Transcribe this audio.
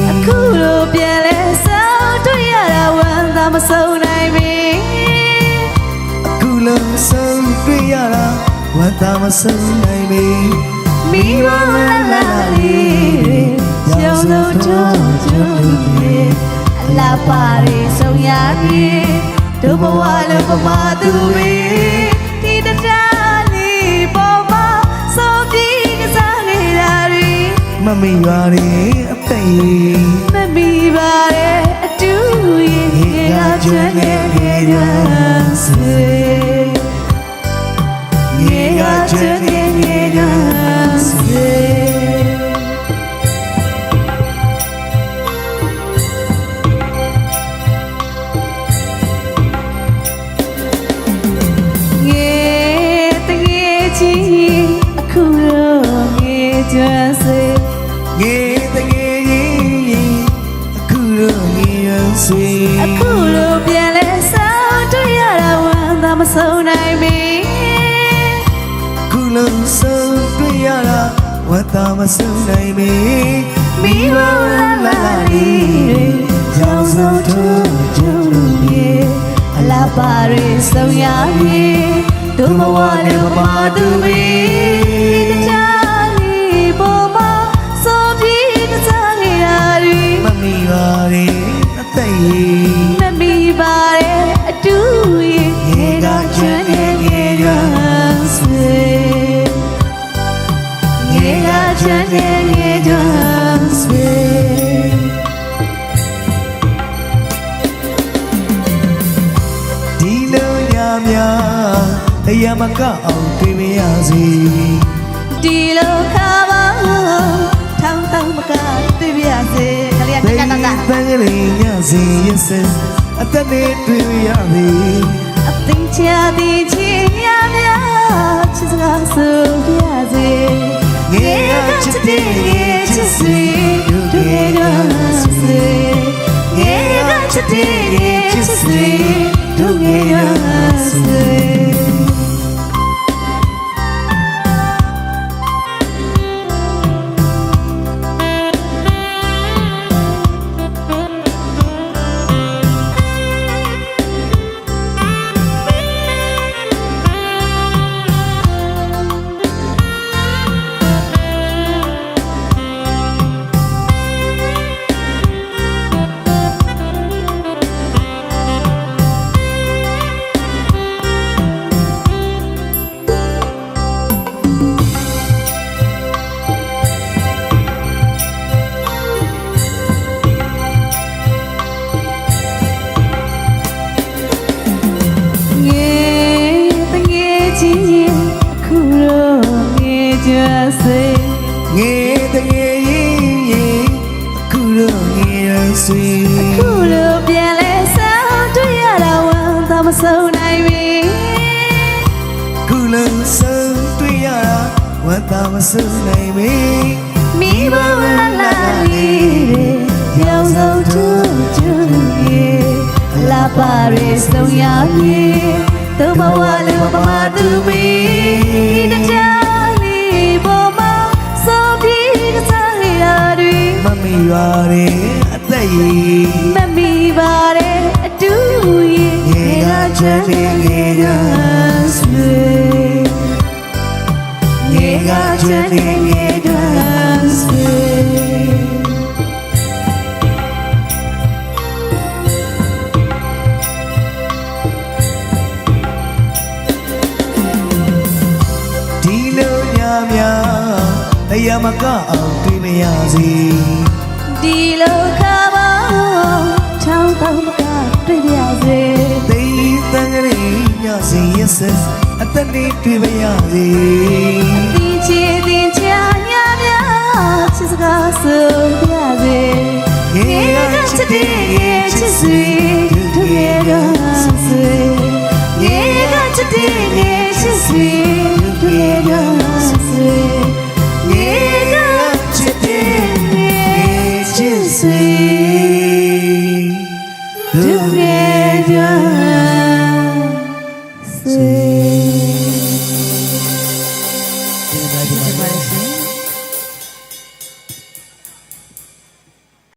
အခုလိုပြန်လဲဆောင်တွေ့ရတာဝမ်းသာမဆုံးနိုင်ပြီအခုလိုဆုံးတွေ့ရတာဝမ်းသာမဆုံးနိုင်ပြီမိဘလာလာလေးရောင်စုံတို့ကျုံလေးအလားပါရီဆုံးရပြီတို့ဘဝလုံးပမာသူပဲဒီတရားလေးပေါ်မှာဆုံးပြီးကစားနေတာတွေမမေရွာရဲ့အသက်ကြီးမမီပါရဲ့အတူရဲ့ငါချမ်းရဲ့ရမ်းစေငါချမ်းရဲ့ရမ်းစေအခုလိုငေကျွမ်းစေငေတကယ်ကြီးအခုလိုငေရစေအခုလိုပြန်လဲဆောင်တွေ့ရတာဝမ်းသာမဆုံးနိုင်ပြီအခုလိုဆုံးတွေ့ရတာဝမ်းသာမဆုံးနိုင်ပြီမိဘလာလာလေးရောင်စုံတို့ကျုံလေးအလားပါရီဆုံးရပြီတို့ဘဝလေးပမာသူပဲတရားလေးပေါ်မှာဆုံးပြီးကစားနေတာတွေမမီပါရဲ့အသက်ကြီးမမီပါရဲ့အတူရဲ့ငါချမ်းရဲ့ငယ်ရမ်းစေငါချမ်းရဲ့ငယ်ရမ်းစေဒီလိုညများတရားမကအောင်တွေ့မရစေဒီလိုခါပါထောင်းထောင်းမကတွေ့ပြရစေခလေးကတတတတန်ကလေးညစီရစအသက်နဲ့တွေ့ရစေအသိချာသိချင်ရများချစ်စကားဆိုပြရစေငေကချစ်တဲ့ငေချစ်စေတို့ငေကစေငေကချစ်တဲ့ငေချစ်စေတို့ငေကစေငေတကယ်ကြီးအခုလိုငေရဆွေအခုလိုပြန်လဲဆောင်တွေ့ရတာဝမ်းသာမဆုံးနိုင်ပြီအခုလိုဆုံးတွေ့ရတာဝမ်းသာမဆုံးနိုင်ပြီမိဘလာလာလေးရောင်စုံတို့ကျုံလေးအလားပါရီဆုံးရပြီတို့ဘဝလေးပမာသူပဲတရားလေးပေါ်မှာဆုံးပြီးကစားနေတာတွေမမီရွာရဲ့အသက်ကြီးမမီပါတဲ့အတူရဲ့ငေကချမ်းတဲ့ငေကစေငေကချမ်းတဲ့ငေကစေဒီလိုညများတရားမကအောင်တွေ့မရစေဒီလိုခါပါထောင်းတောင်းမကတွေ့ရစေသိတန်ကလေးညစီရစအသက်နဲ့တွေ့မရစေဒီချီတင်ချာညများချစ်စကားဆိုပြစေငေကချစ်တဲ့ငေချစ်စေတို့ငေကစေငေကချစ်တဲ့ငေချစ်စေတို့ငေကစေငေကချစ်တဲ့ငေချစ်စေတို့ငေက